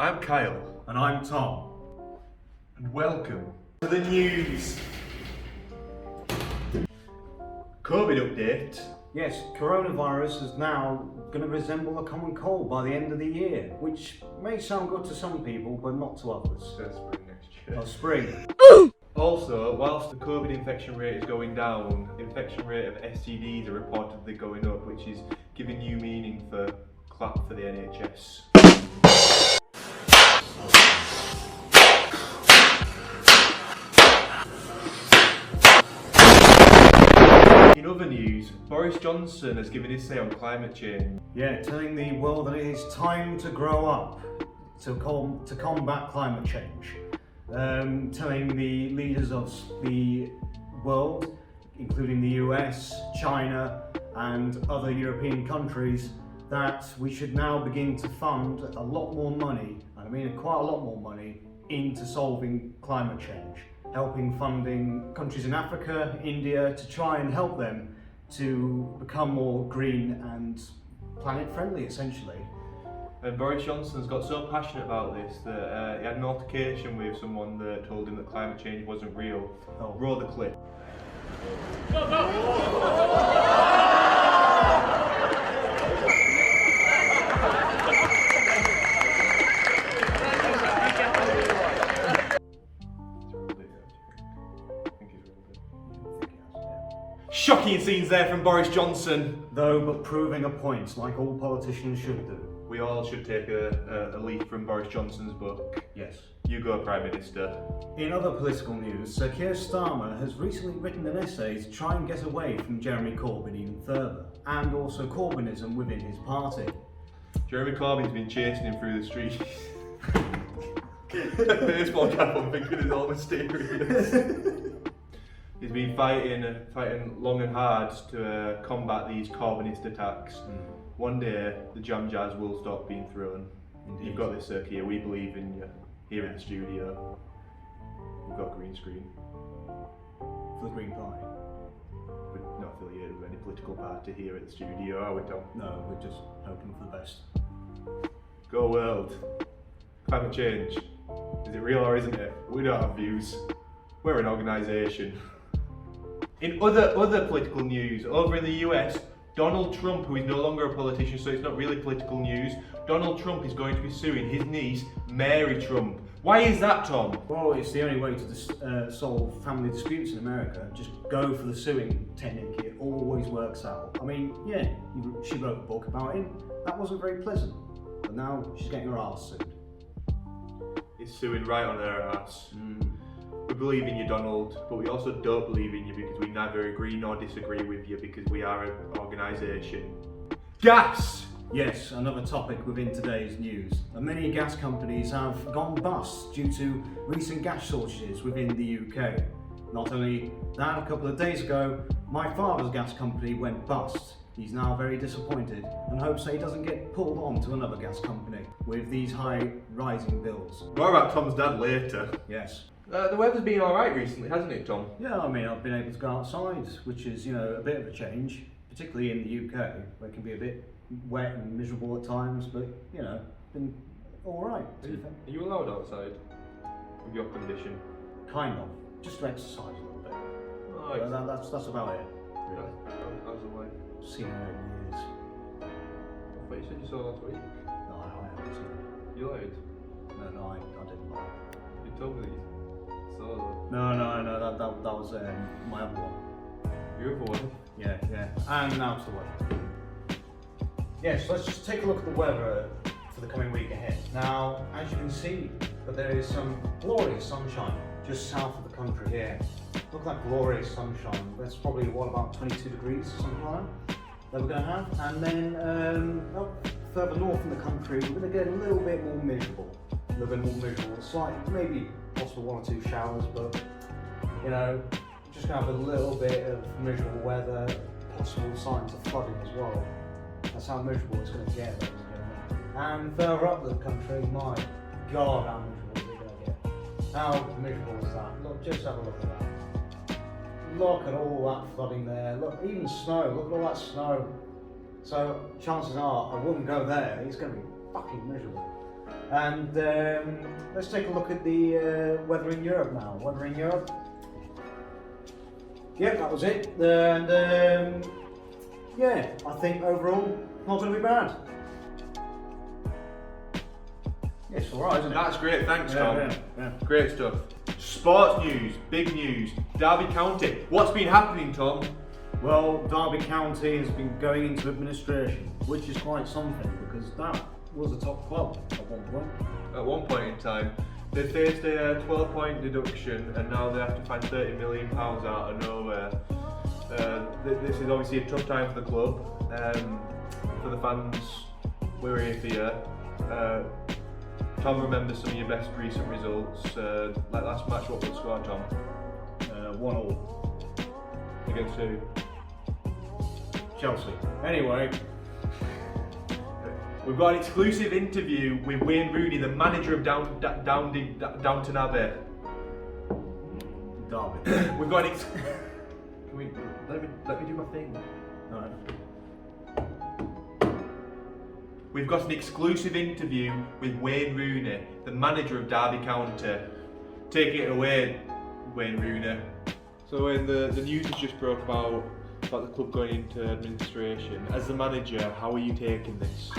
I'm Kyle. And I'm Tom. And welcome to the news. COVID update. Yes, coronavirus is now going to resemble a common cold by the end of the year, which may sound good to some people, but not to others. Spring next year. Oh, spring. Also, whilst the COVID infection rate is going down, the infection rate of STDs are reportedly going up, which is giving new meaning for clap for the NHS. In other news, Boris Johnson has given his say on climate change. Yeah, telling the world that it is time to grow up to combat climate change. Telling the leaders of the world, including the US, China, and other European countries, that we should now begin to fund a lot more money, and I mean quite a lot more money, into solving climate change. Helping funding countries in Africa, India, to try and help them to become more green and planet friendly, essentially. And Boris Johnson's got so passionate about this that he had an altercation with someone that told him that climate change wasn't real. Oh. Roll the clip. Shocking scenes there from Boris Johnson. Though, but proving a point, like all politicians should do. We all should take a leaf from Boris Johnson's book. Yes. You go, Prime Minister. In other political news, Sir Keir Starmer has recently written an essay to try and get away from Jeremy Corbyn even further, and also Corbynism within his party. Jeremy Corbyn's been chasing him through the streets. Baseball cap on, thinking it's all mysterious. He's been fighting long and hard to combat these Corbynist attacks. One day, the jam jazz will stop being thrown. Indeed. You've got this, Sir Keir. We believe in you. Here in the studio, we've got a green screen. For the Green Party? We're not affiliated with any political party here at the studio, are we, Tom? No, we're just hoping for the best. Go world. Climate change. Is it real or isn't it? We don't have views. We're an organisation. In other political news, over in the US, Donald Trump, who is no longer a politician, so it's not really political news, Donald Trump is going to be suing his niece, Mary Trump. Why is that, Tom? Well, it's the only way to solve family disputes in America. Just go for the suing technique. It always works out. I mean, yeah, she wrote a book about him. That wasn't very pleasant. But now she's getting her arse sued. He's suing right on her ass. We believe in you, Donald, but we also don't believe in you because we neither agree nor disagree with you because we are an organisation. Gas! Yes, another topic within today's news. Many gas companies have gone bust due to recent gas shortages within the UK. Not only that, a couple of days ago, my father's gas company went bust. He's now very disappointed and hopes that he doesn't get pulled on to another gas company with these high rising bills. More about Tom's dad later. Yes. The weather's been alright recently, hasn't it, Tom? Yeah, I mean, I've been able to go outside, which is, a bit of a change, particularly in the UK, where it can be a bit wet and miserable at times, but, been alright. Are you allowed outside with your condition? Kind of. Just to exercise a little bit. Oh, That's about it. really? How's the wife? Seen her in years. I thought you said you saw last week. No, I haven't seen her. You lied. No, I didn't lie. You told me that you saw them. No, that was my other one. Your other one? Yeah. And now it's the weather. Yes, let's just take a look at the weather for the coming week ahead. Now, as you can see, that there is some glorious sunshine just south of the country here. Look at that glorious sunshine. That's probably, about 22 degrees, something like that we're going to have. And then up further north in the country, we're going to get a little bit more miserable. Maybe possible one or two showers, but just going to have a little bit of miserable weather, possible signs of flooding as well. That's how miserable it's going to get, ladies and gentlemen. And further up the country, my God, how miserable is it going to get? How miserable is that? Look, just have a look at that. Look at all that flooding there. Look, even snow. Look at all that snow. So chances are I wouldn't go there. It's going to be fucking miserable. And let's take a look at the weather in Europe now. Weather in Europe. Yep, that was it. And yeah, I think overall not going to be bad. It's alright, isn't it? That's great, thanks Tom. Yeah. Great stuff. Sports news, big news. Derby County. What's been happening, Tom? Well, Derby County has been going into administration, which is quite something because that was a top club at one point. At one point in time, they faced a 12-point deduction and now they have to find £30 million out of nowhere. This is obviously a tough time for the club. For the fans, we're here for you. Tom, remember some of your best recent results. Like last match, what was the score, Tom? 1-1. Against who? Chelsea. Anyway. We've got an exclusive interview with Wayne Rooney, the manager of Downton Abbey. Derby. We've got an let me do my thing. Alright. We've got an exclusive interview with Wayne Rooney, the manager of Derby County. Take it away, Wayne Rooney. So when the news has just broke about the club going into administration, as the manager, how are you taking this?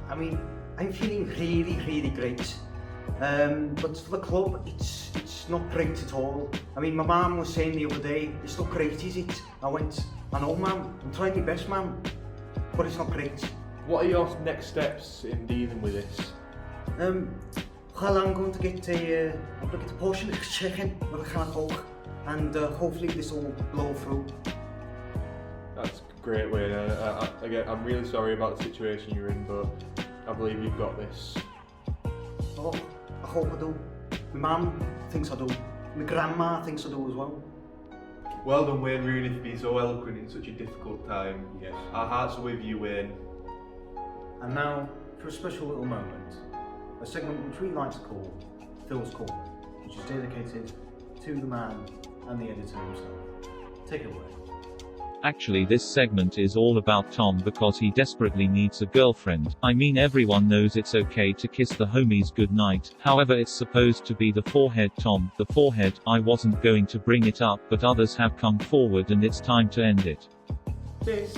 I mean, I'm feeling really great. But for the club, it's not great at all. I mean, my mum was saying the other day, it's not great, is it? I went, I know, ma'am, I'm trying my best, ma'am, but it's not great. What are your next steps in dealing with this? Well, I'm going to get a portion of chicken with a can of Coke, and hopefully this will blow through. That's great, Wayne. Again, I'm really sorry about the situation you're in, but I believe you've got this. Oh, I hope I do. My mum thinks I do. My grandma thinks I do as well. Well done, Wayne Rooney, for being so eloquent in such a difficult time. Yes. Our hearts are with you, Wayne. And now, for a special little moment, a segment which we like to call Phil's Corner, which is dedicated to the man and the editor himself. Take it away. Actually, this segment is all about Tom because he desperately needs a girlfriend. I mean, everyone knows it's okay to kiss the homies goodnight. However, it's supposed to be the forehead, Tom. The forehead. I wasn't going to bring it up, but others have come forward and it's time to end it. This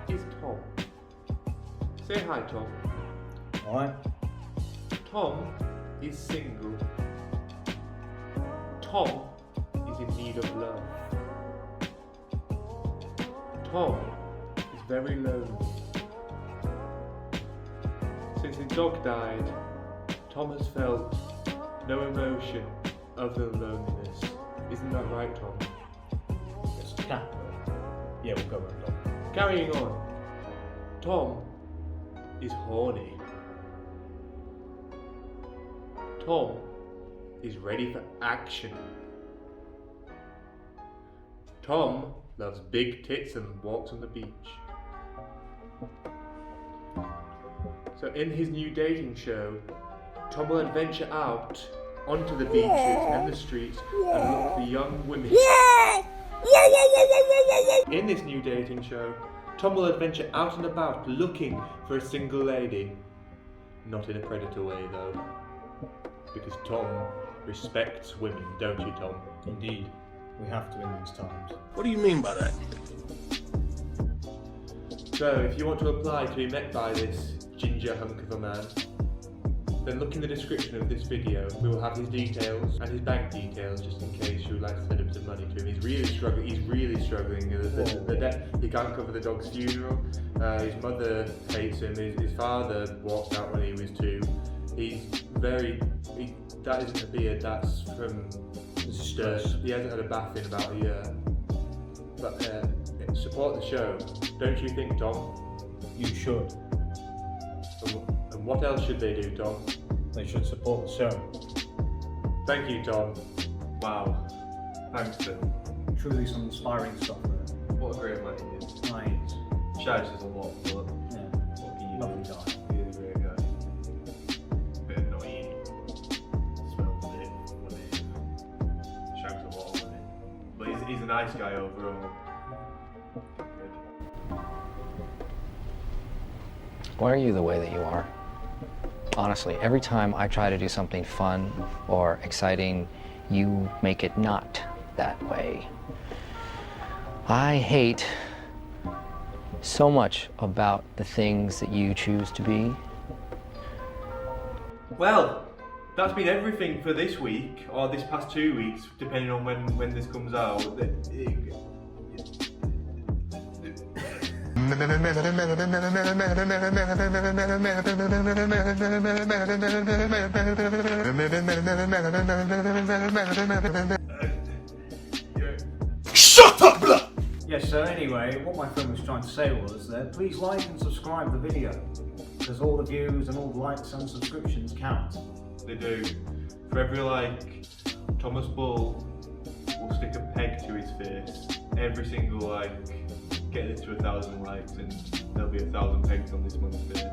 is Tom. Say hi, Tom. Alright. Tom is single. Tom is in need of love. Tom is very lonely. Since his dog died, Tom has felt no emotion other than loneliness. Isn't that right, Tom? It's a cat. Yeah, we'll go with dog. Carrying on, Tom is horny. Tom is ready for action. Tom loves big tits and walks on the beach. So in his new dating show, Tom will adventure out onto the beaches and the streets and look for young women. In this new dating show, Tom will adventure out and about looking for a single lady. Not in a predator way though. Because Tom respects women, don't you, Tom? Indeed. We have to in these times. What do you mean by that? So, if you want to apply to be met by this ginger hunk of a man, then look in the description of this video. We will have his details and his bank details just in case you would like to send him some money to him. He's really struggling. He can't cover the dog's funeral. His mother hates him. His father walked out when he was 2. That isn't a beard, that's from dirt. He hasn't had a bath in about a year. But support the show, don't you think, Tom? You should. And what else should they do, Tom? They should support the show. Thank you, Tom. Wow. Thanks, Phil. Truly some inspiring stuff there. What a great man he is. Nice. Shouts us a lot, but Yeah. lucky you. Lovely guy. Really great guy. Bit annoying. Smells a bit funny. Shouts a lot of money. But he's a nice guy overall. Why are you the way that you are? Honestly, every time I try to do something fun or exciting, you make it not that way. I hate so much about the things that you choose to be. Well, that's been everything for this week, or this past 2 weeks, depending on when this comes out. Shut up, blood! Yes, so anyway, what my friend was trying to say was that please like and subscribe the video, because all the views and all the likes and subscriptions count. They do. For every like, Thomas Bull will stick a peg to his face. Every single like, get it to 1,000 likes and there'll be 1,000 pegs on this man's face.